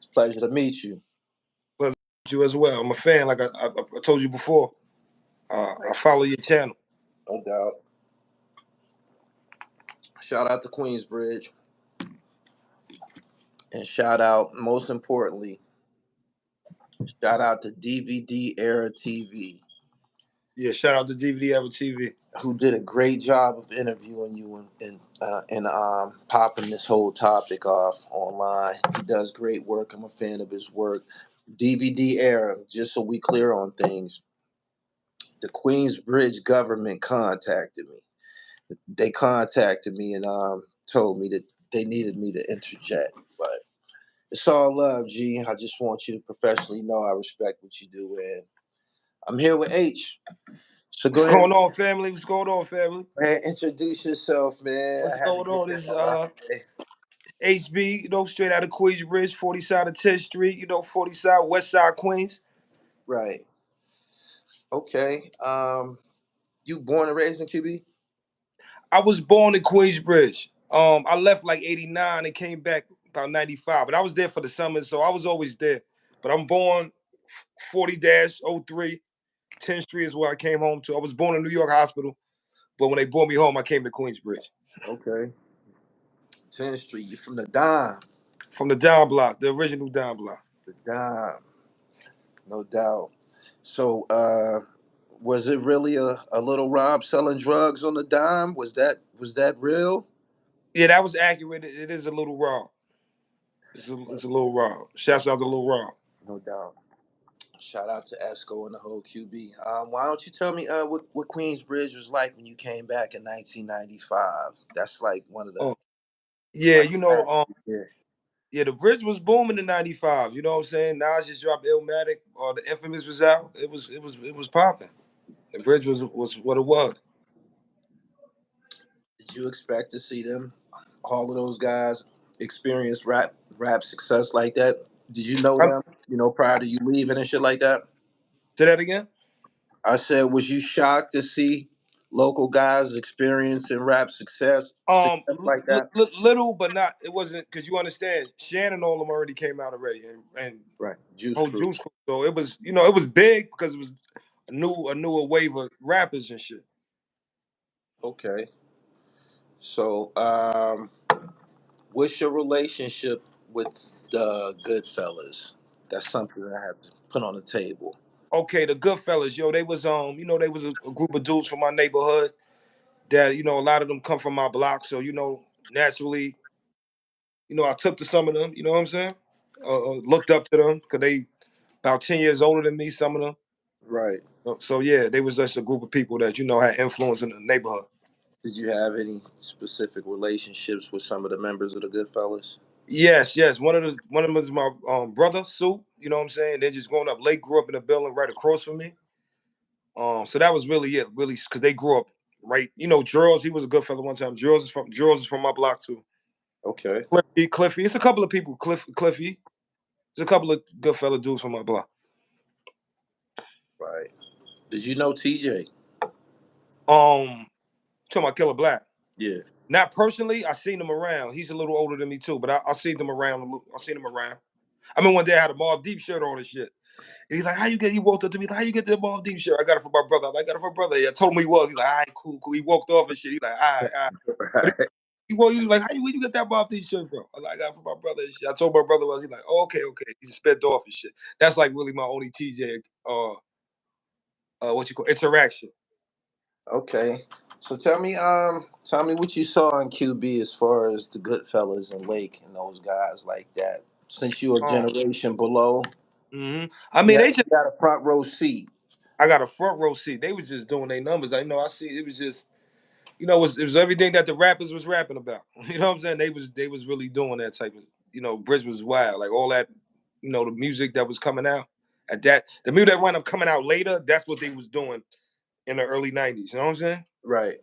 It's a pleasure to meet you. Pleasure to meet you as well. I'm a fan, like I told you before. I follow your channel. No doubt. Shout out to Queensbridge. And shout out, most importantly, shout out to DVD Era TV. Yeah, shout out to DVD Era TV. Who did a great job of interviewing you and popping this whole topic off online. He does great work. I'm a fan of his work. DVD Era, just so we clear on things, the Queensbridge government contacted me. They contacted me and told me that they needed me to interject, but it's all love, G. I just want you to professionally know I respect what you do, and I'm here with H. So What's going on, family? What's going on, family? Man, introduce yourself, man. What's going on? This is HB, straight out of Queensbridge, 40 side of 10th Street, 40 side, West Side, Queens. Right. Okay. You born and raised in QB? I was born in Queensbridge. I left like 89 and came back about 95, but I was there for the summer, so I was always there. But I'm born 40-03, 10th Street is where I came home to. I was born in New York Hospital, but when they brought me home, I came to Queensbridge. Okay. 10th Street. You from the Dime? From the Dime block, the original Dime block. The Dime. No doubt. So, was it really a little Rob selling drugs on the Dime? Was that real? Yeah, that was accurate. It is a little raw. It's a little raw. Shouts out to Lil Raw. No doubt. Shout out to Esco and the whole QB. Why don't you tell me what Queensbridge was like when you came back in 1995? That's like one of the. Yeah, yeah, the bridge was booming in 95. You know what I'm saying? Nas just dropped Illmatic, or the Infamous was out. It was popping. The bridge was what it was. Did you expect to see them, all of those guys, experience rap success like that? Did you know them, prior to you leaving and shit like that? Say that again? I said, was you shocked to see local guys experiencing rap success like that? Little, but not. It wasn't, because you understand, Shannon, all of them already came out already, and right, Juice Crew. So it was, it was big because it was a newer wave of rappers and shit. Okay. So, what's your relationship with the Goodfellas? That's something that I have to put on the table. Okay, the Goodfellas, they was they was a group of dudes from my neighborhood that, a lot of them come from my block. So, naturally, I took to some of them, you know what I'm saying? Looked up to them because they about 10 years older than me, some of them. Right. So yeah, they was just a group of people that, had influence in the neighborhood. Did you have any specific relationships with some of the members of the Goodfellas? Yes. One of them was my brother, Sue, you know what I'm saying? They just growing up. Lake grew up in a building right across from me. So that was really it, because they grew up right. Juelz, he was a good fella one time. Juelz is from my block too. Okay. Cliffy. It's a couple of people. Cliffy. There's a couple of good fella dudes from my block. Right. Did you know TJ? Talking about Killer Black. Yeah. Not personally, I seen him around. He's a little older than me too, but I seen him around. I seen him around. I mean, one day I had a Mobb Deep shirt on and shit. And he's like, he walked up to me, like, how you get the Mobb Deep shirt? I got it from my brother. I got it from my brother. Yeah, I told him he was. He's like, all right, cool. He walked off and shit. He's like, all right. He was like, where you get that Mobb Deep shirt from? I got it from my brother and shit. I told my brother was. He's like, oh, okay. He sped off and shit. That's like really my only TJ, interaction. Okay. So tell me what you saw in QB as far as the Goodfellas and Lake and those guys like that. Since you're a generation below, I mean, they just got a front row seat. I got a front row seat. They was just doing their numbers. I see. It was just, it was everything that the rappers was rapping about. You know what I'm saying? They was really doing that type of, Bridge was wild. Like all that, the music that was coming out at that, the music that wound up coming out later. That's what they was doing in the early 90s. You know what I'm saying? Right.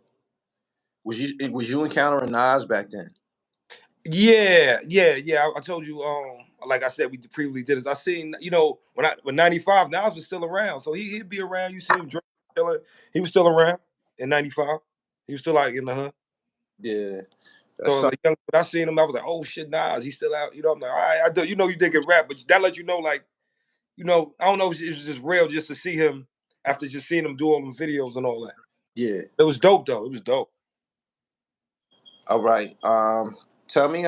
Was you encountering Nas back then? Yeah. I told you, like I said, we previously did this. I seen, when 95, Nas was still around, so he'd be around. You see him drinking, he was still around in 95. He was still like in the hood. Yeah. So like, when I seen him, I was like, oh shit, Nas, he's still out. You know, I'm like, all right, I do. You know, you dig a rap, but that let you know, like, you know, I don't know if it was just real just to see him after just seeing him do all them videos and all that. Yeah. It was dope though. It was dope. All right. Tell me,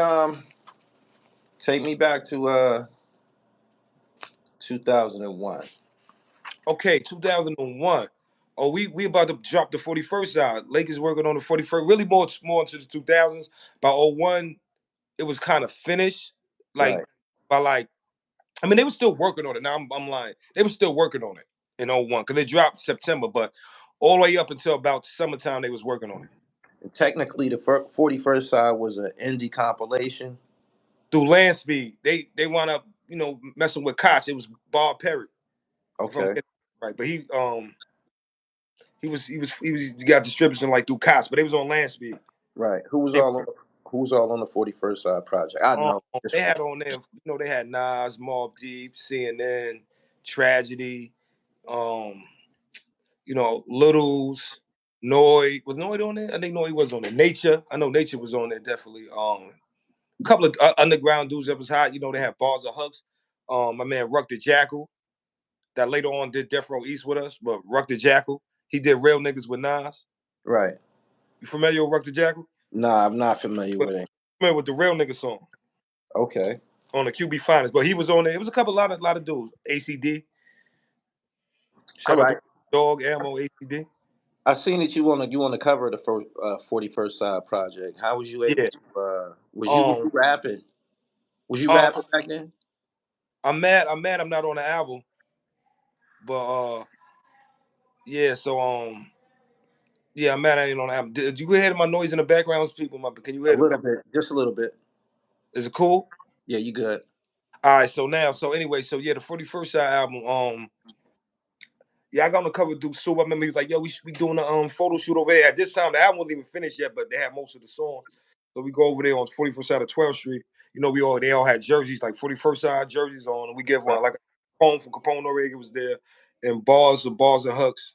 take me back to 2001. Okay, 2001. Oh, we about to drop the 41st out. Lakers working on the 41st. Really more into the 2000s. By 01, it was kind of finished. Like Right. by like, I mean, they were still working on it. Now I'm lying. They were still working on it in 01 because they dropped September, but all the way up until about summertime, they was working on it. And technically, the 41st side was an indie compilation. Through Land Speed, they wound up, you know, messing with Koch. It was Bob Perry, if I'm Okay. getting it right. But he got distribution like through Koch, but they was on Land Speed. Right. They, Who was all on the 41st side project? I know. they had on there, you know, they had Nas, Mobb Deep, CNN, Tragedy, you know, Littles, Noid. Was Noid on there? I think Noid was on there. Nature. I know Nature was on there definitely. A couple of underground dudes that was hot. You know, they had Bars of Hooks. My man Ruck the Jackal, that later on did Death Row East with us, but Ruck the Jackal, he did Real Niggas with Nas. Right. You familiar with Ruck the Jackal? Nah, I'm not familiar with it. Familiar with the Real Niggas song Okay. on the QB Finest, but he was on there. It was a lot of dudes. ACD. All Shout out to right. Dog Ammo ACD. I seen that you on the cover of the 41st side project. How was you able Yeah. to? Was you rapping? Was you Uh, rapping back then? I'm mad. I'm not on the album, but yeah. So yeah, I'm mad I ain't on the album. Did you hear my noise in the background? People, can you A hear the little back? bit, just a little bit. Is it cool? Yeah, you good. All right. So anyway, so yeah, the 41st side album. Yeah, I got on the cover with Duke Soup. I remember he was like, "Yo, we should be doing a photo shoot over there." At this time, the album wasn't even finished yet, but they had most of the songs. So we go over there on 41st side of 12th Street. You know, they all had jerseys like 41st side jerseys on, and we give one like a Capone from Capone Noriega was there, and Bars and Hooks.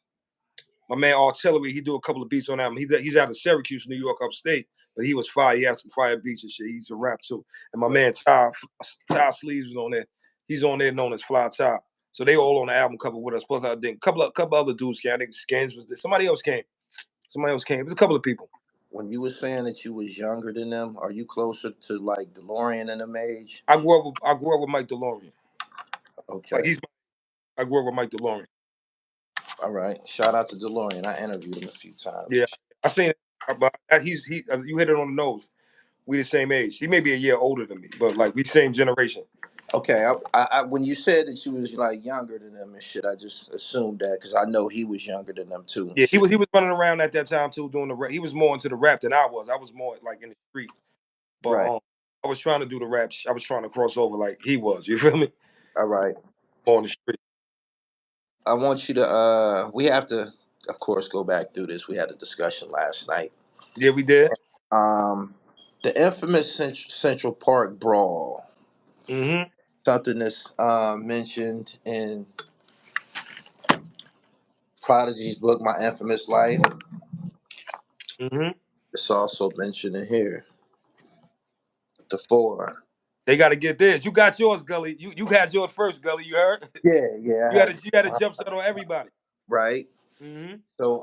My man Artillery, he do a couple of beats on that. He's out of Syracuse, New York, upstate, but he was fire. He had some fire beats and shit. He's a rap too. And my man Ty Sleeves was on there. He's on there known as Fly Ty. So they all on the album cover with us. Plus, I think a couple other dudes came. I think Skins was there. Somebody else came. It was a couple of people. When you were saying that you was younger than them, are you closer to like DeLorean in them age? I grew up with Mike DeLorean. Like Okay. I grew up with Mike DeLorean. All right. Shout out to DeLorean. I interviewed him a few times. Yeah, I seen it. But you hit it on the nose. We the same age. He may be a year older than me, but like we same generation. Okay. When you said that you was like younger than them and shit, I just assumed that because I know he was younger than them too and Yeah, shit. he was running around at that time too, doing the rap. He was more into the rap than I was. I was more like in the street, but Right. I was trying to do the rap. I was trying to cross over like he was. You feel me? All right. On the street. I want you to. We have to, of course, go back through this. We had a discussion last night. Yeah, we did. Um, the infamous Central Park brawl. Mm-hmm. Something that's mentioned in Prodigy's book, My Infamous Life. Mm-hmm. It's also mentioned in here. The four. They got to get this. You got yours, Gully. You had yours first, Gully. You heard? Yeah, yeah. You had a jump set on everybody. Right. Mm-hmm. So,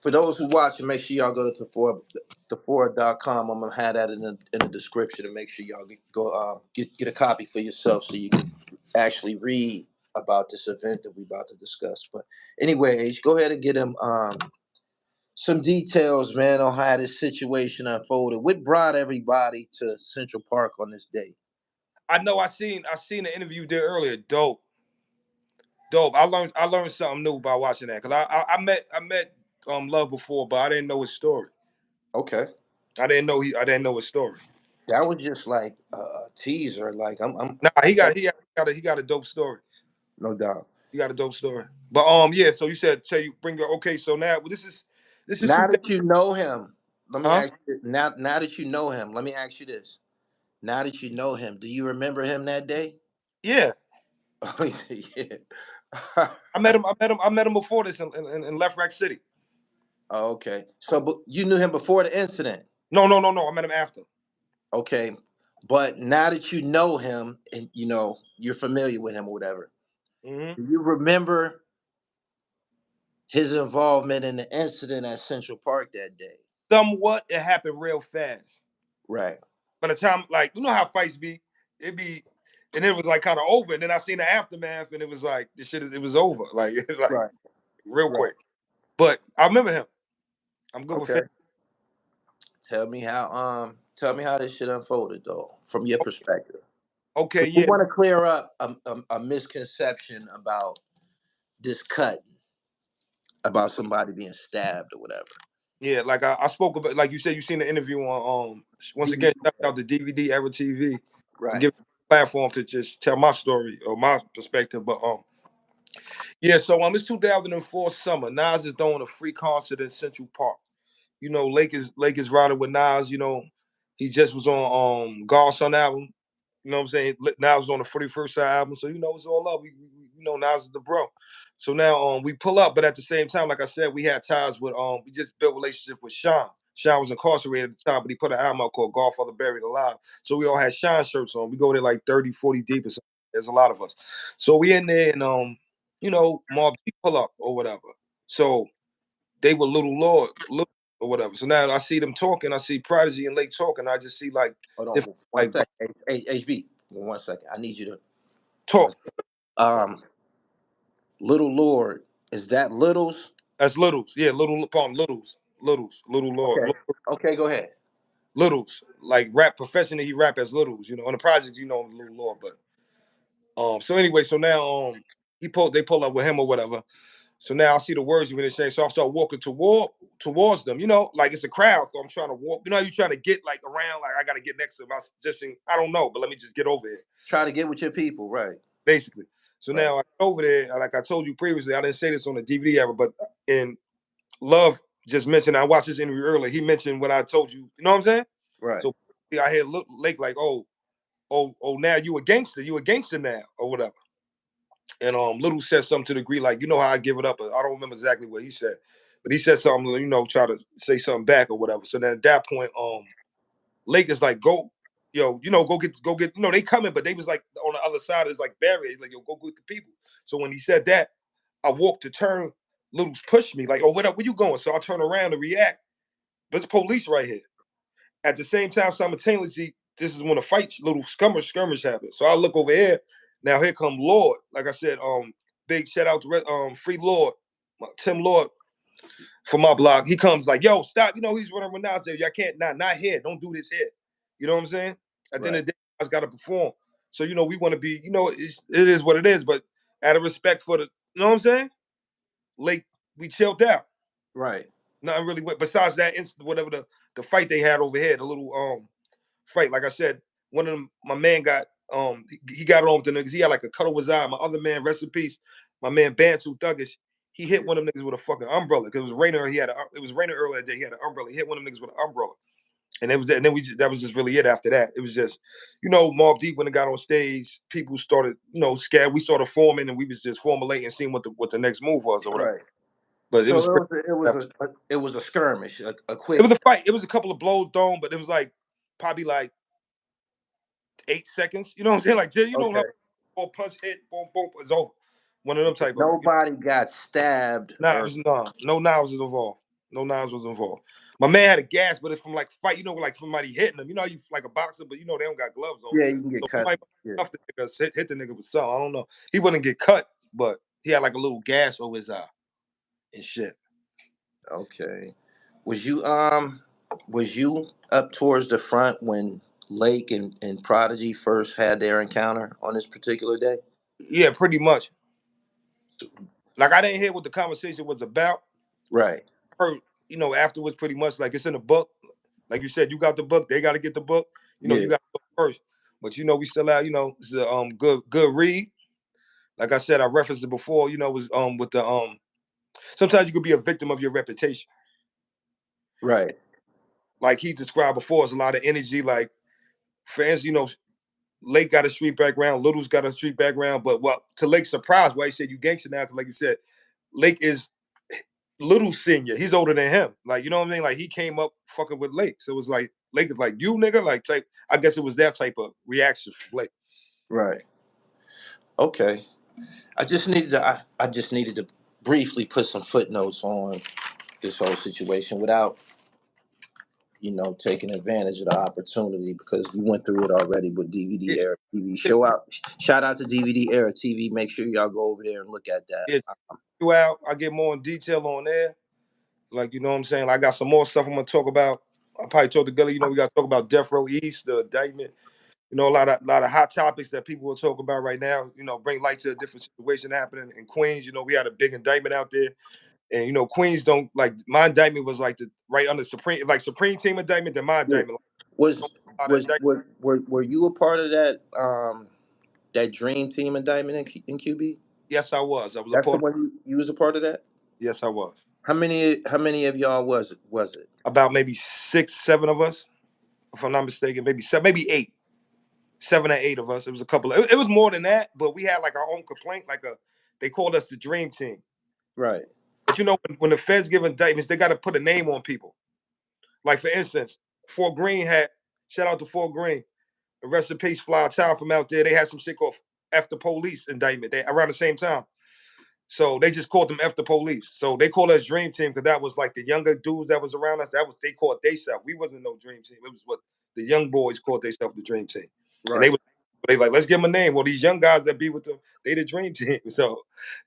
for those who watch, make sure y'all go to Sephora.com. I'm gonna have that in the description, and make sure y'all get a copy for yourself so you can actually read about this event that we about to discuss. But anyway, H, go ahead and get him some details, man, on how this situation unfolded. What brought everybody to Central Park on this day? I know. I seen the interview there earlier. Dope. I learned something new by watching that because I met Love before, but I didn't know his story. Okay, I didn't know his story. that was just like a teaser. Like Nah, he got a dope story. no doubt. He got a dope story. But yeah. So you said you bring your okay. So now this is Now 2000. that you know him, let me Huh? ask you. Now that you know him, let me ask you this. Now that you know him, do you remember him that day? Yeah. Oh yeah. I met him before this in Left Rack City. Oh, okay. So, but you knew him before the incident. No. I met him after. Okay, but now that you know him and you know you're familiar with him or whatever, Mm-hmm. do you remember his involvement in the incident at Central Park that day? Somewhat, it happened real fast. Right. By the time, like, you know how fights be, it be, and it was like kind of over. And then I seen the aftermath, and it was like this shit. It was over, like it's like Right. real Right. quick. But I remember him. I'm good with Okay. him. Tell me how this shit unfolded though, from your perspective. Okay, 'Cause we yeah, want to clear up a misconception about this cut, about somebody being stabbed or whatever. yeah. Like I spoke about, like you said, you seen the interview on once again, DVD. shout out to DVD Era TV and Right. give a platform to just tell my story or my perspective. But yeah, so it's 2004 summer. Nas is throwing a free concert in Central Park. You know, Lakers riding with Nas. You know, he just was on Godson album. You know what I'm saying? Nas was on the 41st side album, so you know it's all up. You know Nas is the bro. So now we pull up, but at the same time, like I said, we had ties with we just built relationship with Sean. Sean was incarcerated at the time, but he put an album out called Godfather Buried Alive. So we all had Sean shirts on. We go there like 30, 40 deep or something. There's a lot of us. So we in there and you know, Mob Deep pull up or whatever. So they were little or whatever. So now I see them talking. I see Prodigy and Lake talking. I just see like Hold different on one like second. Hey, HB, 1 second. I need you to talk. um Little Lord. Is that Littles? That's Littles. Yeah, Little Lord. Okay. Okay, go ahead. Littles. Like rap professionally, he rap as Littles. You know, on the project, you know, Little Lord. But so anyway, so now they pull up with him or whatever. So now I see the words you been saying. So I start walking towards them. You know, like it's a crowd, so I'm trying to walk. You know, how you trying to get like around, like I got to get next to him. I don't know, but let me just get over here. Try to get with your people, right? Basically. So Right. now I get over there, like I told you previously, I didn't say this on the DVD ever, but in Love just mentioned, I watched this interview earlier. He mentioned what I told you. You know what I'm saying? Right. So I hear Lake like, now you a gangster now or whatever. And Little said something to the degree like, you know how I give it up. I don't remember exactly what he said, but he said something, you know, try to say something back or whatever. So then at that point, Lake is like, go, yo, you know, go get, you know, they coming, but they was like on the other side is like barrier. He's like, yo, go get the people. So when he said that, I walked to turn. Little's pushed me like, oh, what up? Where you going? So I turn around to react. But it's police right here. At the same time, simultaneously, this is when a fight, little skirmish happened. So I look over here. Now here come Lord. Like I said, big shout out to Free Lord, Tim Lord for my blog. He comes like, yo, stop. You know, he's running around there. Y'all can't, not here. Don't do this here. You know what I'm saying? At the end of the day, I got to perform. So, you know, we want to be, you know, it is what it is, but out of respect for the, you know what I'm saying? Lake, we chilled out. Right. Nothing really went besides that instant, whatever the fight they had over here, the little fight. Like I said, one of them, my man got he got it on with the niggas. He had like a cut over his eye. My other man, rest in peace, my man Bantu Thuggish, he hit one of them niggas with a fucking umbrella because it was raining. It was raining earlier that day. He had an umbrella. He hit one of them niggas with an umbrella. And then that was just really it after that. It was just, you know, Mobb Deep when it got on stage, people started, you know, scared. We started forming and we was just formulating, seeing what the next move was or whatever. Right. But it So was it was a skirmish, a it was quick. a fight. It was a couple of blows thrown, but it was like probably like 8 seconds. You know what I'm saying? Like you know how Okay. or punch hit, boom, boom, it's over. One of them Okay. type of. Nobody got stabbed Nah, it or was no knives was involved. No knives was involved. My man had a gas, but it's from like fight. You know, like somebody hitting him. You know, you like a boxer, but you know they don't got gloves on. yeah, you can get So cut. somebody Yeah. cuffed the nigga, hit the nigga with something. I don't know. He wouldn't get cut, but he had like a little gas over his eye and shit. Okay. Was you up towards the front when Lake and Prodigy first had their encounter on this particular day? Yeah, pretty much. Like I didn't hear what the conversation was about. Right. Heard, you know, afterwards pretty much like it's in the book. Like you said, you got the book, they got to get the book. You know, Yeah. you got the book first. But you know, we still out, you know, it's a good read. Like I said, I referenced it before, you know, it was with the sometimes you could be a victim of your reputation. Right. Like he described before, it's a lot of energy. Like fans, you know, Lake got a street background, Little's got a street background, but well, to Lake's surprise, why he said you gangster now, because like you said, Lake is Little senior. He's older than him. Like, you know what I mean? Like, he came up fucking with Lake. So it was like, Lake is like, you nigga? Like, type, I guess it was that type of reaction from Lake. Right. Okay. I just needed to briefly put some footnotes on this whole situation without, taking advantage of the opportunity, because we went through it already with DVD Yeah, Era TV. Shout out to DVD Era TV. Make sure y'all go over there and look at that. yeah. You out. I get more in detail on there. Like, you know what I'm saying? Like, I got some more stuff I'm gonna talk about. I probably told the Gully, we gotta talk about THRU East, the indictment. A lot of hot topics that people will talk about right now. Bring light to a different situation happening in Queens. We had a big indictment out there, and Queens don't like my indictment was like the right under Supreme, like Supreme Team indictment. Then my Yeah. indictment Was like, was were you a part of that Dream Team indictment in QB? Yes, I was. I was a That's the part. one you was a part of that. Yes, I was. How many of y'all was it? About maybe 6, 7 of us, if I'm not mistaken. Maybe 7, maybe 8. 7 or 8 of us. It was a couple. It was more than that, but we had like our own complaint. They called us the Dream Team. Right. But when the feds give indictments, they got to put a name on people. Like, for instance, Fort Greene had, shout out to Fort Greene, the rest in peace, Fly Town from out there. They had some shit called After Police indictment around the same time. So they just called them After Police. So they called us Dream Team because that was like the younger dudes that was around us. They called theyself. We wasn't no Dream Team. It was what the young boys called theyself the Dream Team. Right. And they like, let's give them a name. Well, these young guys that be with them, they the Dream Team. So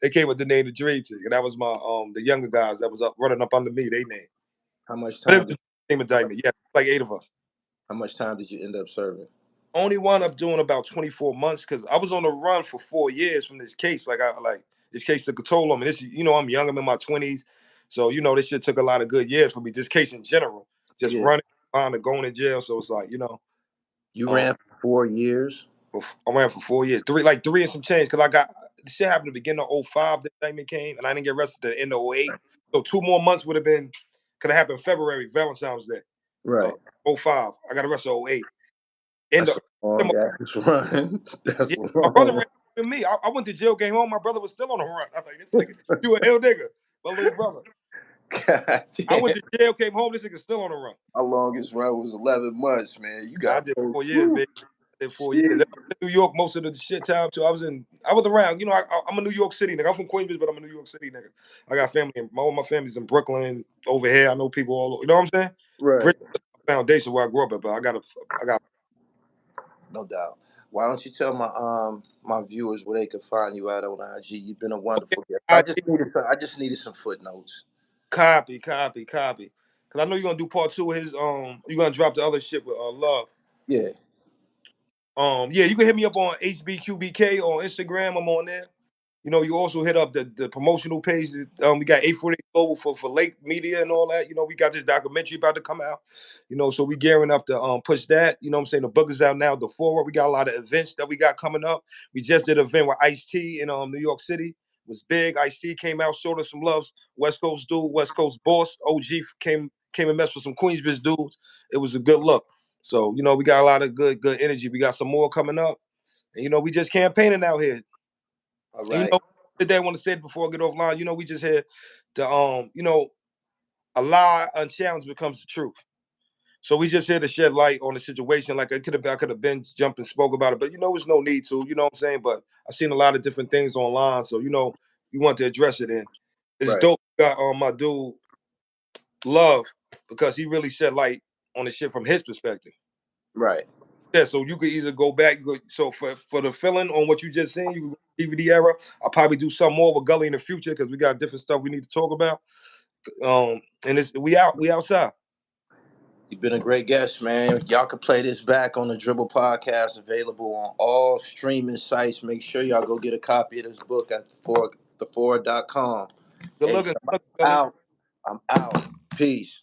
they came with the name the Dream Team. And that was my the younger guys that was running up under me, they name. How much But it time? was the Dream indictment. Yeah, like 8 of us. How much time did you end up serving? Only wound up doing about 24 months because I was on the run for 4 years from this case. This case took a toll on me. I'm young, I'm in my 20s. So, this shit took a lot of good years for me. This case in general, just Yeah. running around and going to jail. So it's like, You um, ran for 4 years. I ran for 4 years, three and some change. Cause the shit happened to begin of 05, the indictment came, and I didn't get arrested at the end of 08. So 2 more months could have happened February, Valentine's Day. Right. 05. I got arrested 08. That's a long ass run. That's Yeah, my long. brother ran with me. I went to jail, came home. My brother was still on the run. I was like, this nigga, you a hell nigga. My little brother. God damn. I went to jail, came home. This nigga still on the run. My longest run was 11 months, man. You I got did 4 years, whew. baby. I did 4 years. I was in New York most of the shit time too. I was around. I'm a New York City nigga. I'm from Queens, but I'm a New York City nigga. I got family. All my family's in Brooklyn, over here. I know people all over. You know what I'm saying? Right. Foundation where I grew up at, but I got. No doubt. Why don't you tell my viewers where they can find you at on IG? You've been a wonderful guest. I just needed some footnotes. Copy. Cause I know you're gonna do part 2 of his. You're gonna drop the other shit with Love. Yeah. Yeah, you can hit me up on HBQBK on Instagram. I'm on there. You also hit up the promotional page. We got 848 Global for Lake Media and all that. We got this documentary about to come out. So we gearing up to push that. You know what I'm saying? The book is out now, the forward. We got a lot of events that we got coming up. We just did an event with Ice-T in New York City. It was big. Ice-T came out, showed us some loves. West Coast dude, West Coast boss. OG came and messed with some Queensbridge dudes. It was a good look. So, we got a lot of good energy. We got some more coming up. And, we just campaigning out here. All right. Today I want to say it before I get offline. We just had the a lie unchallenged becomes the truth. So we just here to shed light on the situation. Like I could have been jumped and spoke about it, but there's no need to, you know what I'm saying? But I've seen a lot of different things online. So, you want to address it in. It's Right. dope. Got my dude Love, because he really shed light on the shit from his perspective. Right. Yeah, so you could either go back. So for the feeling on what you just seen, you can go DVD era. I'll probably do some more with Gully in the future because we got different stuff we need to talk about. And we outside. You've been a great guest, man. Y'all can play this back on the Dribble Podcast, available on all streaming sites. Make sure y'all go get a copy of this book at the4.com. Good Hey, looking, I'm out. I'm out. Peace.